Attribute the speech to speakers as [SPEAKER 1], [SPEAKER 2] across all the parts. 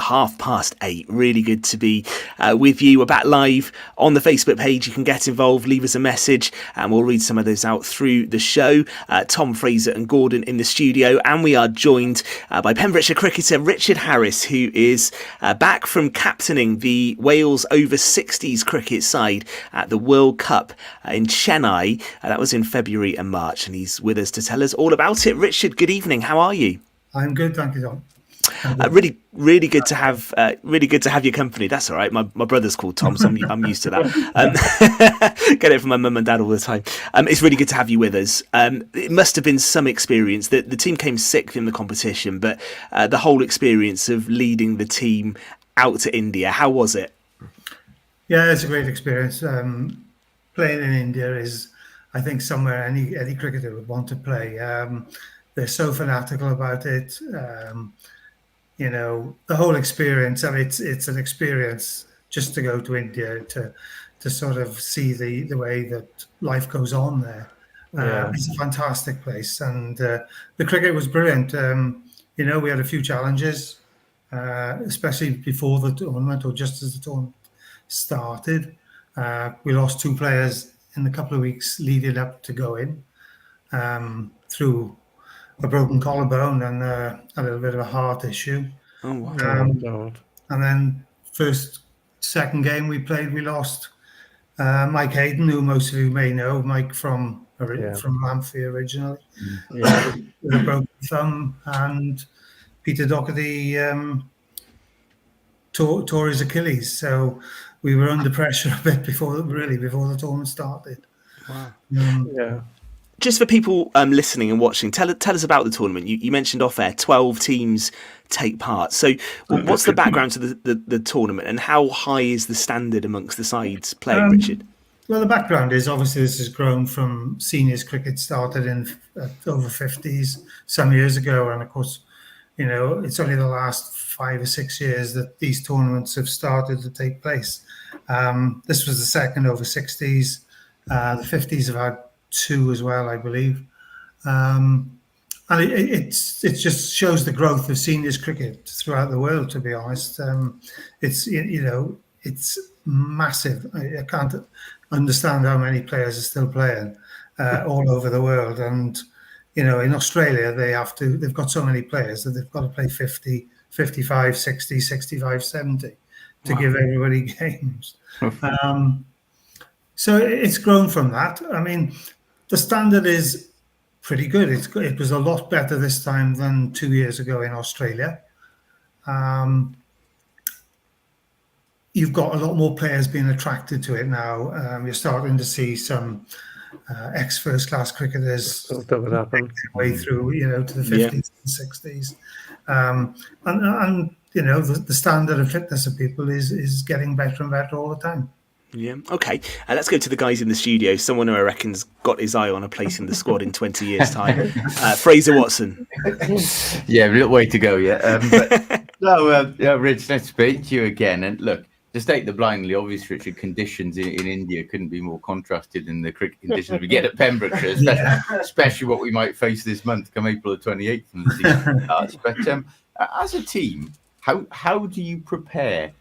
[SPEAKER 1] 8:30. Really good to be with you. We're back live on the Facebook page. You can get involved, leave us a message, and we'll read some of those out through the show. Tom, Fraser and Gordon in the studio, and we are joined by Pembrokeshire cricketer Richard Harris, who is back from captaining the Wales over 60s cricket side at the World Cup in Chennai. That was in February and March, and he's with us to tell us all about it. Richard, good evening. How are you?
[SPEAKER 2] I'm good, thank you, Tom.
[SPEAKER 1] Really good to have your company. That's all right. My brother's called Tom, so I'm used to that. Get it from my mum and dad all the time. It's really good to have you with us. It must have been some experience. The team came sixth in the competition, but the whole experience of leading the team out to India, how was it?
[SPEAKER 2] Yeah, it's a great experience. Playing in India is, I think, somewhere any cricketer would want to play. They're so fanatical about it. You know, the whole experience. I mean, it's an experience just to go to India to sort of see the way that life goes on there. It's a fantastic place, and the cricket was brilliant. You know, we had a few challenges, especially before the tournament or just as the tournament started. We lost two players in the couple of weeks leading up to go in through a broken collarbone and a little bit of a heart issue.
[SPEAKER 1] Oh, wow.
[SPEAKER 2] And then second game we played, we lost Mike Hayden, who most of you may know, Mike from Lamphy originally, with a broken thumb, and Peter Doherty tore his Achilles. So we were under pressure a bit before the tournament started.
[SPEAKER 1] Wow. Just for people listening and watching, tell us about the tournament. You mentioned off air 12 teams take part. So what's the background to the tournament, and how high is the standard amongst the sides playing, Richard?
[SPEAKER 2] Well, the background is obviously this has grown from seniors cricket, started in over 50s some years ago. And of course, you know, it's only the last 5 or 6 years that these tournaments have started to take place. This was the second over 60s. The 50s have had two as well, I believe, and it just shows the growth of seniors cricket throughout the world. To be honest, it's massive. I can't understand how many players are still playing all over the world. And you know, in Australia, they've got so many players that they've got to play 50, 55, 60, 65, 70 to give everybody games. So it's grown from that. I mean, the standard is pretty good. It was a lot better this time than 2 years ago in Australia. You've got a lot more players being attracted to it now. You're starting to see some ex-first class cricketers make their way through, you know, to the 50s and 60s. And you know, the standard of fitness of people is getting better and better all the time.
[SPEAKER 1] Yeah. Okay. Let's go to the guys in the studio. Someone who I reckon's got his eye on a place in the squad in 20 years' time. Fraser Watson.
[SPEAKER 3] Yeah, a little way to go yet. Rich, nice to speak to you again. And look, to state the blindly obvious, Richard, conditions in India couldn't be more contrasted than the cricket conditions we get at Pembrokeshire, especially what we might face this month, come April the 28th when the season starts. But as a team, how do you prepare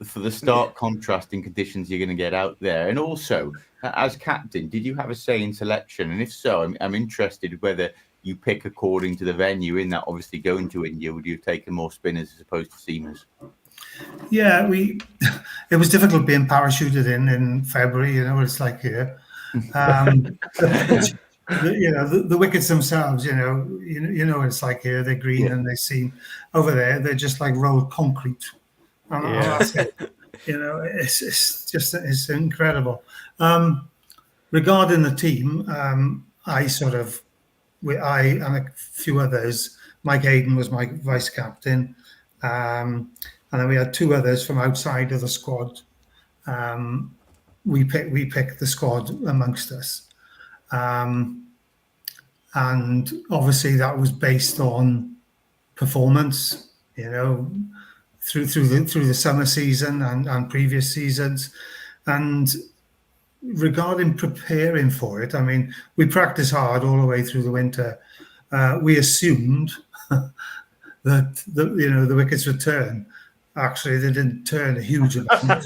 [SPEAKER 3] for the stark contrasting conditions you're going to get out there? And also, as captain, did you have a say in selection? And if so, I'm interested whether you pick according to the venue. In that, obviously, going to India, would you have taken more spinners as opposed to seamers?
[SPEAKER 2] Yeah, it was difficult being parachuted in February. You know what it's like here. The wickets themselves, you know what it's like here. They're green and they seem over there. They're just like rolled concrete. That's it. You know, it's incredible. Regarding the team, I and a few others. Mike Hayden was my vice captain, and then we had two others from outside of the squad. We picked the squad amongst us, and obviously that was based on performance. You know, through the summer season and previous seasons. And regarding preparing for it, I mean, we practiced hard all the way through the winter. We assumed that the wickets would turn, actually, they didn't turn a huge amount.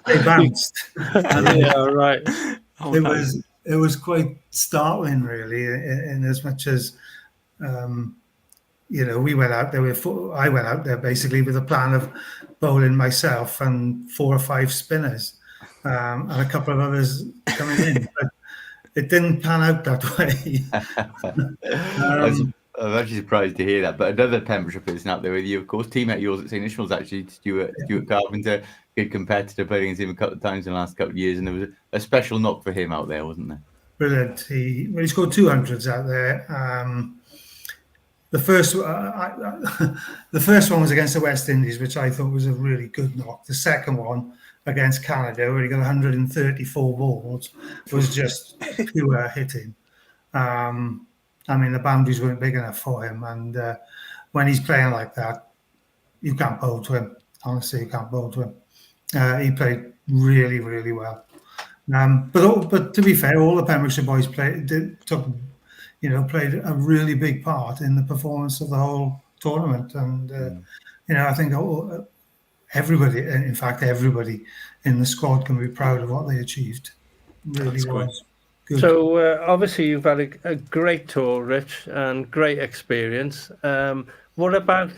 [SPEAKER 2] They bounced.
[SPEAKER 4] Yeah, right.
[SPEAKER 1] Oh,
[SPEAKER 2] It
[SPEAKER 1] no.
[SPEAKER 2] was quite startling, really, in as much as we went out there I went out there basically with a plan of bowling myself and 4 or 5 spinners, and a couple of others coming in. But it didn't pan out that way.
[SPEAKER 3] I'm actually surprised to hear that. But another Pembrokeshire person out there with you, of course, teammate yours at St. Ishmael's, actually, Stuart Carpenter, good competitor, played against him a couple of times in the last couple of years, and there was a special knock for him out there, wasn't there?
[SPEAKER 2] Brilliant. He scored 200s out there. The first one was against the West Indies, which I thought was a really good knock. The second one against Canada, where he got 134 balls, was just pure hitting. The boundaries weren't big enough for him, and when he's playing like that, you can't bowl to him. Honestly, you can't bowl to him. He played really, really well. But to be fair, all the Pembrokeshire boys played a really big part in the performance of the whole tournament, and I think everybody in the squad can be proud of what they achieved. Really was good.
[SPEAKER 4] So obviously you've had a great tour, Rich, and great experience. What about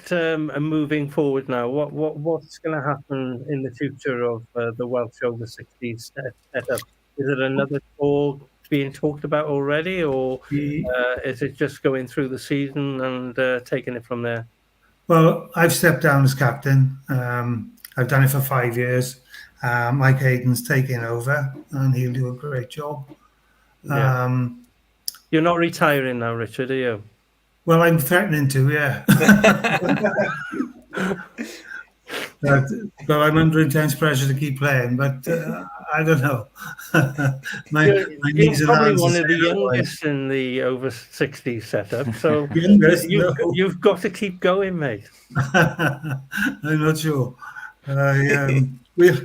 [SPEAKER 4] moving forward now? What's going to happen in the future of the Welsh over 60s setup? Is it another tour being talked about already, or is it just going through the season and taking it from there?
[SPEAKER 2] Well, I've stepped down as captain. I've done it for 5 years. Mike Hayden's taking over, and he'll do a great job.
[SPEAKER 4] Yeah. You're not retiring now, Richard, are you?
[SPEAKER 2] Well, I'm threatening to, yeah. But I'm under intense pressure to keep playing. But I don't know.
[SPEAKER 4] You're probably one of the youngest in the over 60s setup, so you've got to keep going, mate.
[SPEAKER 2] I'm not sure. We'll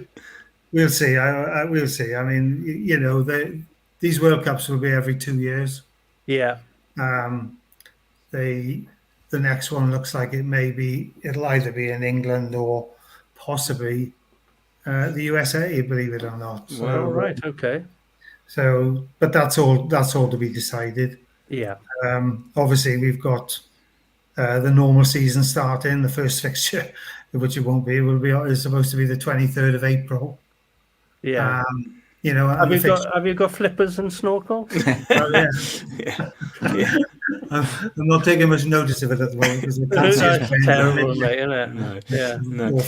[SPEAKER 2] see. We'll see. I mean, these World Cups will be every 2 years.
[SPEAKER 4] Yeah.
[SPEAKER 2] The next one looks like it'll either be in England or possibly the USA, believe it or not. So,
[SPEAKER 4] well, right, okay.
[SPEAKER 2] So, but that's all to be decided.
[SPEAKER 4] Yeah.
[SPEAKER 2] Obviously, we've got the normal season starting. The first fixture, which it won't be, is supposed to be the 23rd of April.
[SPEAKER 4] Yeah. Have you got flippers and snorkel?
[SPEAKER 2] Oh, yeah. I'm not taking much notice of it at the moment because
[SPEAKER 4] that's terrible, mate, isn't it?
[SPEAKER 1] No.
[SPEAKER 4] Yeah.
[SPEAKER 1] No.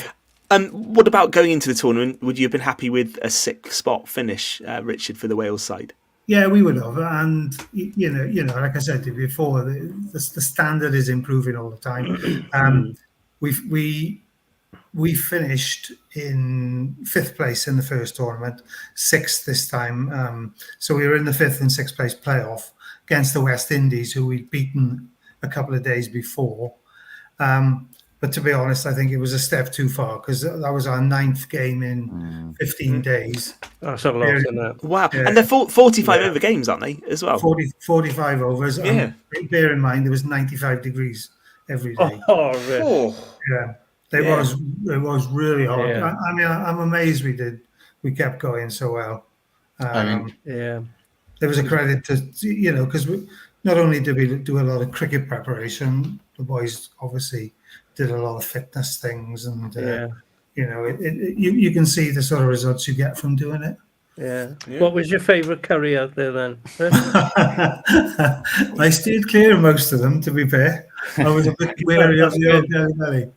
[SPEAKER 1] What about going into the tournament? Would you have been happy with a 6th spot finish, Richard, for the Wales side?
[SPEAKER 2] Yeah, we would have, and like I said to you before, the standard is improving all the time. We finished in 5th place in the first tournament, 6th this time. So we were in the 5th and 6th place playoff against the West Indies, who we'd beaten a couple of days before. But to be honest, I think it was a step too far because that was our 9th game in 15 days.
[SPEAKER 4] That's a lot, isn't it?
[SPEAKER 1] Wow. Yeah. And they're 45 over games, aren't they, as well?
[SPEAKER 2] 45 overs.
[SPEAKER 1] Yeah.
[SPEAKER 2] Bear in mind, there was 95 degrees every day.
[SPEAKER 4] Oh, really?
[SPEAKER 2] Yeah. It was really hard.
[SPEAKER 4] Yeah.
[SPEAKER 2] I'm amazed we kept going so well. There was a credit to, because not only did we do a lot of cricket preparation, the boys obviously did a lot of fitness things, and you can see the sort of results you get from doing it.
[SPEAKER 4] Yeah. What was your favourite curry out there then?
[SPEAKER 2] I steered clear of most of them, to be fair. I was a bit wary of the old belly.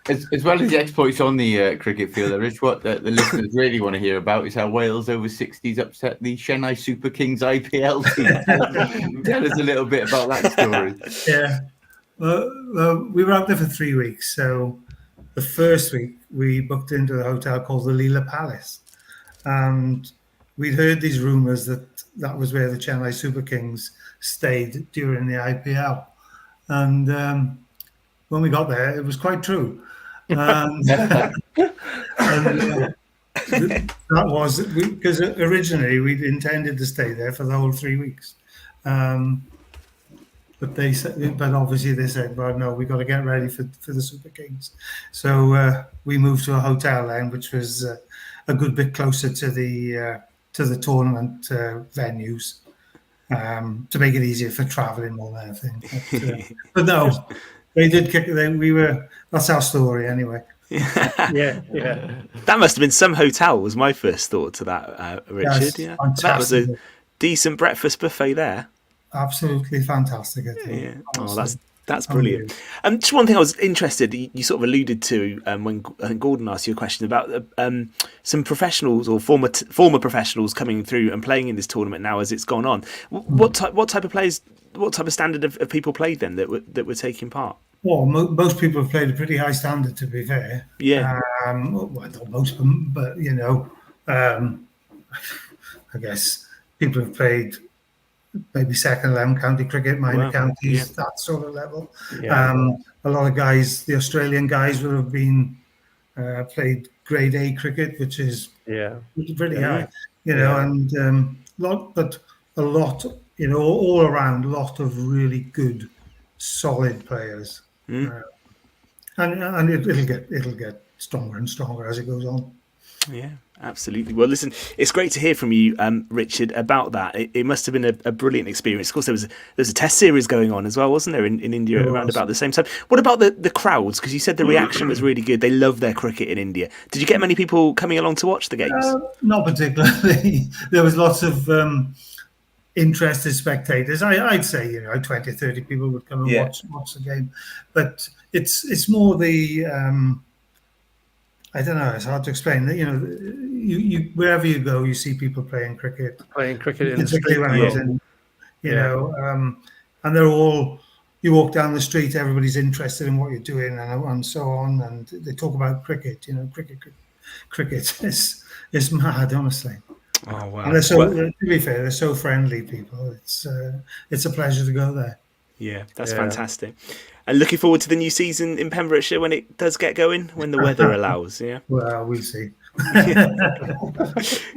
[SPEAKER 3] As well as the exploits on the cricket field, Rich, what the listeners really want to hear about is how Wales over 60s upset the Chennai Super Kings IPL team. Tell us a little bit about that story.
[SPEAKER 2] Yeah. Well, we were out there for 3 weeks. So the first week we booked into a hotel called the Leela Palace. And we'd heard these rumours that was where the Chennai Super Kings stayed during the IPL. And when we got there, it was quite true. That was because originally we'd intended to stay there for the whole 3 weeks. But but obviously they said, well, no, we've got to get ready for the Super Kings. So we moved to a hotel then, which was a good bit closer to the tournament venues, to make it easier for travelling more than anything. But no, they did kick it. That's our story anyway.
[SPEAKER 4] Yeah.
[SPEAKER 1] That must have been some hotel, was my first thought to that, Richard.
[SPEAKER 2] Yes,
[SPEAKER 1] Yeah,
[SPEAKER 2] fantastic.
[SPEAKER 1] that was a decent breakfast buffet there.
[SPEAKER 2] Absolutely fantastic. I think.
[SPEAKER 1] Yeah.
[SPEAKER 2] Honestly.
[SPEAKER 1] Oh, that's brilliant. Just one thing I was interested, you sort of alluded to when I think Gordon asked you a question about some professionals or former professionals coming through and playing in this tournament now as it's gone on. What type of players, what type of standard of people played then that were taking part?
[SPEAKER 2] Well, most people have played a pretty high standard, to be fair.
[SPEAKER 1] Yeah.
[SPEAKER 2] Well, not most of them, but I guess people have played maybe second 11 county cricket, minor counties, that sort of level.
[SPEAKER 4] Yeah.
[SPEAKER 2] A lot of guys, the Australian guys, would have been played grade A cricket, which is pretty high, and a lot, all around, a lot of really good, solid players, and it'll get stronger and stronger as it goes on.
[SPEAKER 1] Yeah, absolutely. Well, listen, it's great to hear from you, Richard, about that. It must have been a brilliant experience. Of course, there was a test series going on as well, wasn't there, in India around about the same time? What about the crowds? Because you said the reaction was really good. They love their cricket in India. Did you get many people coming along to watch the games?
[SPEAKER 2] Not particularly. There was lots of interested spectators. I'd say 20 or 30 people would come and watch the game, but it's more the I don't know. It's hard to explain. You wherever you go, you see people playing cricket.
[SPEAKER 4] Particularly in the
[SPEAKER 2] street, when I was in, and they're all. You walk down the street, everybody's interested in what you're doing, and so on. And they talk about cricket. Cricket is mad, honestly.
[SPEAKER 1] Oh wow!
[SPEAKER 2] And they're so. To be fair, they're so friendly people. It's a pleasure to go there.
[SPEAKER 1] Yeah, that's fantastic. And looking forward to the new season in Pembrokeshire when it does get going, when the weather allows. Yeah.
[SPEAKER 2] Well, we'll see.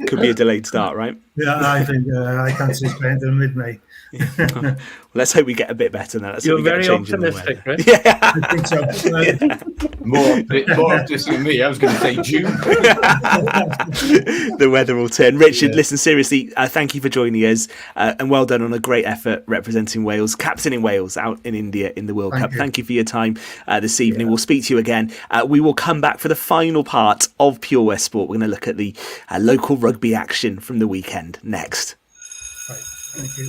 [SPEAKER 1] Could be a delayed start, right?
[SPEAKER 2] Yeah, I think I can't see it playing until mid-May.
[SPEAKER 1] Well, let's hope we get a bit better now.
[SPEAKER 4] You're very optimistic, right?
[SPEAKER 1] Yeah.
[SPEAKER 2] I think so.
[SPEAKER 3] More optimistic than me. I was going to say June.
[SPEAKER 1] The weather will turn. Richard, listen, seriously, thank you for joining us, and well done on a great effort representing Wales, captaining Wales out in India in the World Cup. Thank you for your time this evening. We'll speak to you again. We will come back for the final part of Pure West Sport. We're going to look at the local rugby action from the weekend next.
[SPEAKER 2] Right. Thank you.